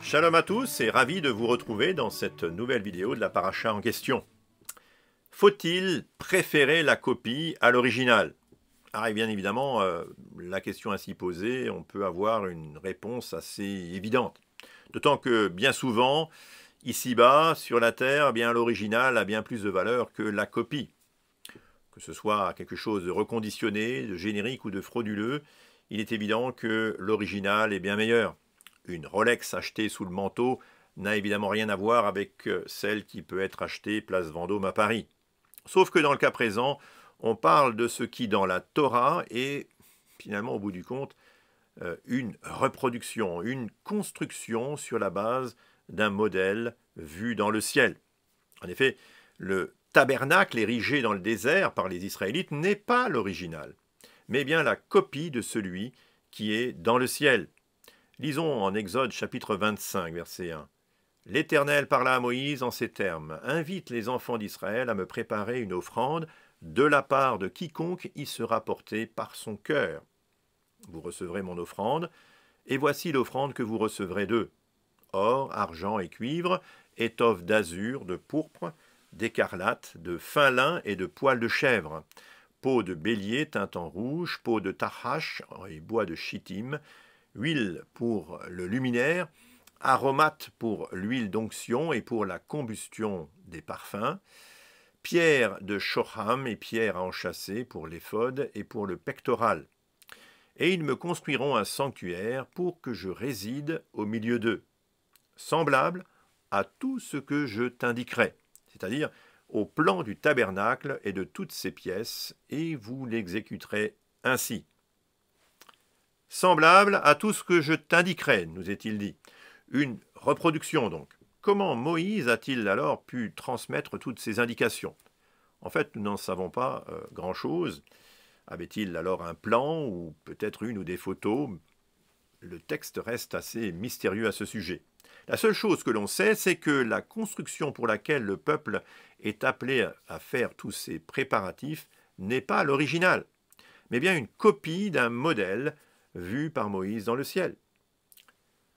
Shalom à tous et ravi de vous retrouver dans cette nouvelle vidéo de la paracha en question. Faut-il préférer la copie à l'original? Ah, et bien évidemment, la question ainsi posée, on peut avoir une réponse assez évidente. D'autant que bien souvent, ici-bas, sur la Terre, eh bien l'original a bien plus de valeur que la copie. Que ce soit quelque chose de reconditionné, de générique ou de frauduleux, il est évident que l'original est bien meilleur. Une Rolex achetée sous le manteau n'a évidemment rien à voir avec celle qui peut être achetée place Vendôme à Paris. Sauf que dans le cas présent, on parle de ce qui dans la Torah est finalement au bout du compte une reproduction, une construction sur la base d'un modèle vu dans le ciel. En effet, le tabernacle érigé dans le désert par les Israélites n'est pas l'original, mais bien la copie de celui qui est dans le ciel. Lisons en Exode chapitre 25, verset 1. L'Éternel parla à Moïse en ces termes. Invite les enfants d'Israël à me préparer une offrande de la part de quiconque y sera porté par son cœur. Vous recevrez mon offrande, et voici l'offrande que vous recevrez d'eux. Or, argent et cuivre, étoffe d'azur, de pourpre, d'écarlate, de fin lin et de poil de chèvre, peau de bélier teinte en rouge, peau de tahash et bois de chittim, huile pour le luminaire, aromates pour l'huile d'onction et pour la combustion des parfums, pierre de shoham et pierre à enchâsser pour l'éphod et pour le pectoral. Et ils me construiront un sanctuaire pour que je réside au milieu d'eux, semblable à tout ce que je t'indiquerai, c'est-à-dire au plan du tabernacle et de toutes ses pièces, et vous l'exécuterez ainsi. Semblable à tout ce que je t'indiquerai, nous est-il dit. Une reproduction donc. Comment Moïse a-t-il alors pu transmettre toutes ces indications? En fait, nous n'en savons pas grand-chose. Avait-il alors un plan ou peut-être une ou des photos? Le texte reste assez mystérieux à ce sujet. La seule chose que l'on sait, c'est que la construction pour laquelle le peuple est appelé à faire tous ces préparatifs n'est pas l'original, mais bien une copie d'un modèle vu par Moïse dans le ciel.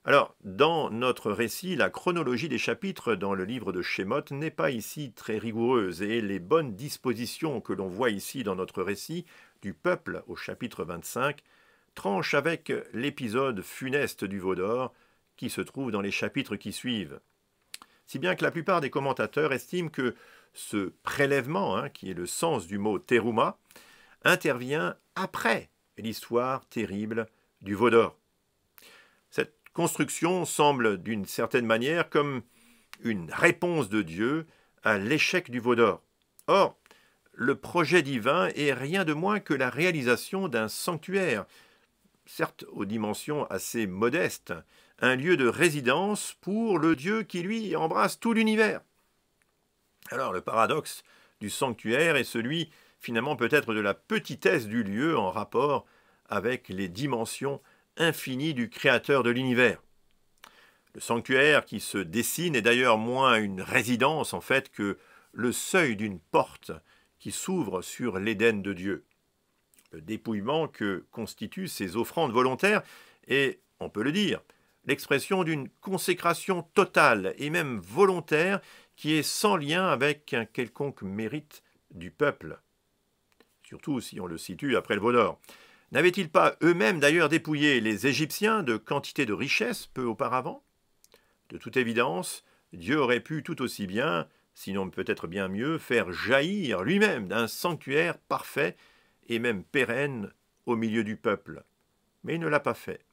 Alors, dans notre récit, la chronologie des chapitres dans le livre de Shemot n'est pas ici très rigoureuse, et les bonnes dispositions que l'on voit ici dans notre récit du peuple au chapitre 25 tranchent avec l'épisode funeste du veau d'or qui se trouve dans les chapitres qui suivent. Si bien que la plupart des commentateurs estiment que ce prélèvement, qui est le sens du mot terouma, intervient après l'histoire terrible du veau d'or. Cette construction semble d'une certaine manière comme une réponse de Dieu à l'échec du veau d'or. Or, le projet divin est rien de moins que la réalisation d'un sanctuaire, certes aux dimensions assez modestes, un lieu de résidence pour le Dieu qui, lui, embrasse tout l'univers. Alors, le paradoxe du sanctuaire est celui finalement peut-être de la petitesse du lieu en rapport avec les dimensions infinies du créateur de l'univers. Le sanctuaire qui se dessine est d'ailleurs moins une résidence en fait que le seuil d'une porte qui s'ouvre sur l'Éden de Dieu. Le dépouillement que constituent ces offrandes volontaires est, on peut le dire, l'expression d'une consécration totale et même volontaire qui est sans lien avec un quelconque mérite du peuple. Surtout si on le situe après le veau d'or. N'avaient-ils pas eux-mêmes d'ailleurs dépouillé les Égyptiens de quantité de richesses peu auparavant? De toute évidence, Dieu aurait pu tout aussi bien, sinon peut-être bien mieux, faire jaillir lui-même d'un sanctuaire parfait et même pérenne au milieu du peuple. Mais il ne l'a pas fait.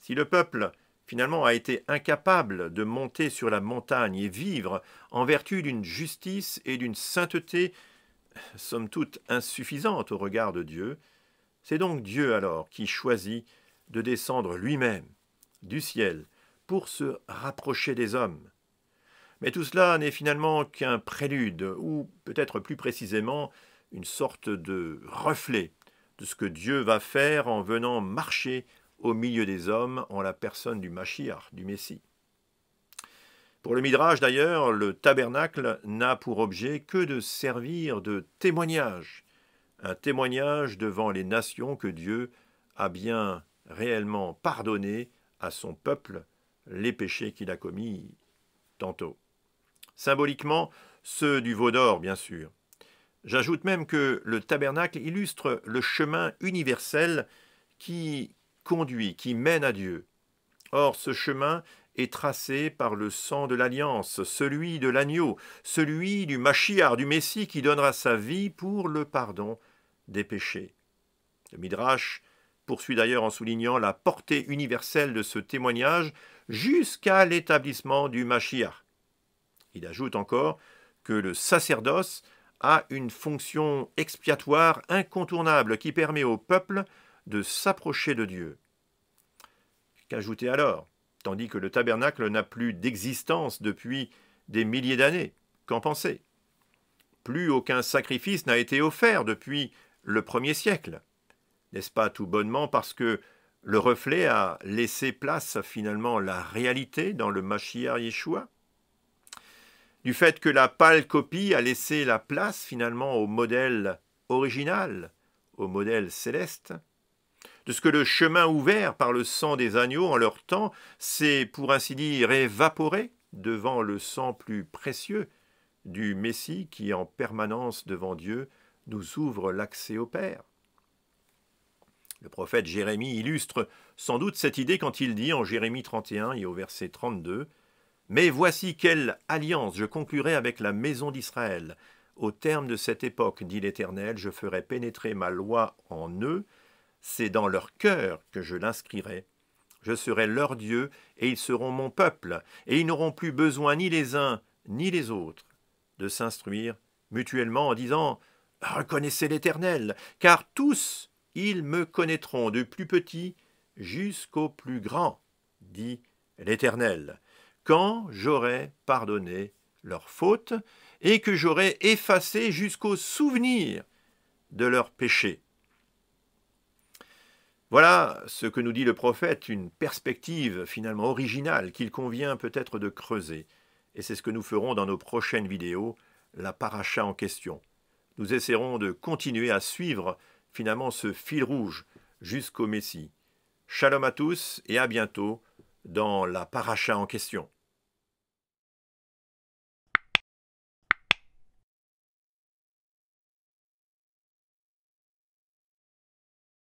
Si le peuple finalement a été incapable de monter sur la montagne et vivre en vertu d'une justice et d'une sainteté somme toute insuffisante au regard de Dieu, c'est donc Dieu alors qui choisit de descendre lui-même du ciel pour se rapprocher des hommes. Mais tout cela n'est finalement qu'un prélude, ou peut-être plus précisément une sorte de reflet de ce que Dieu va faire en venant marcher au milieu des hommes en la personne du Mashiach, du Messie. Pour le Midrash d'ailleurs, le tabernacle n'a pour objet que de servir de témoignage, un témoignage devant les nations que Dieu a bien réellement pardonné à son peuple les péchés qu'il a commis tantôt. Symboliquement, ceux du veau d'or, bien sûr. J'ajoute même que le tabernacle illustre le chemin universel qui conduit, qui mène à Dieu. Or, ce chemin est tracé par le sang de l'alliance, celui de l'agneau, celui du Machiar, du Messie qui donnera sa vie pour le pardon des péchés. Le Midrash poursuit d'ailleurs en soulignant la portée universelle de ce témoignage jusqu'à l'établissement du Machiar. Il ajoute encore que le sacerdoce a une fonction expiatoire incontournable qui permet au peuple de s'approcher de Dieu. Qu'ajouter alors, tandis que le tabernacle n'a plus d'existence depuis des milliers d'années? Qu'en penser? Plus aucun sacrifice n'a été offert depuis le 1er siècle. N'est-ce pas tout bonnement parce que le reflet a laissé place finalement à la réalité dans le Mashiach Yeshua? Du fait que la pâle copie a laissé la place finalement au modèle original, au modèle céleste? De ce que le chemin ouvert par le sang des agneaux en leur temps s'est, pour ainsi dire, évaporé devant le sang plus précieux du Messie qui, en permanence devant Dieu, nous ouvre l'accès au Père. Le prophète Jérémie illustre sans doute cette idée quand il dit en Jérémie 31 et au verset 32 « Mais voici quelle alliance je conclurai avec la maison d'Israël. Au terme de cette époque, dit l'Éternel, je ferai pénétrer ma loi en eux, c'est dans leur cœur que je l'inscrirai. Je serai leur Dieu, et ils seront mon peuple, et ils n'auront plus besoin ni les uns ni les autres de s'instruire mutuellement en disant « Reconnaissez l'Éternel, car tous ils me connaîtront du plus petit jusqu'au plus grand, dit l'Éternel, quand j'aurai pardonné leurs fautes et que j'aurai effacé jusqu'au souvenir de leurs péchés. » Voilà ce que nous dit le prophète, une perspective finalement originale qu'il convient peut-être de creuser. Et c'est ce que nous ferons dans nos prochaines vidéos, la paracha en question. Nous essaierons de continuer à suivre finalement ce fil rouge jusqu'au Messie. Shalom à tous et à bientôt dans la paracha en question.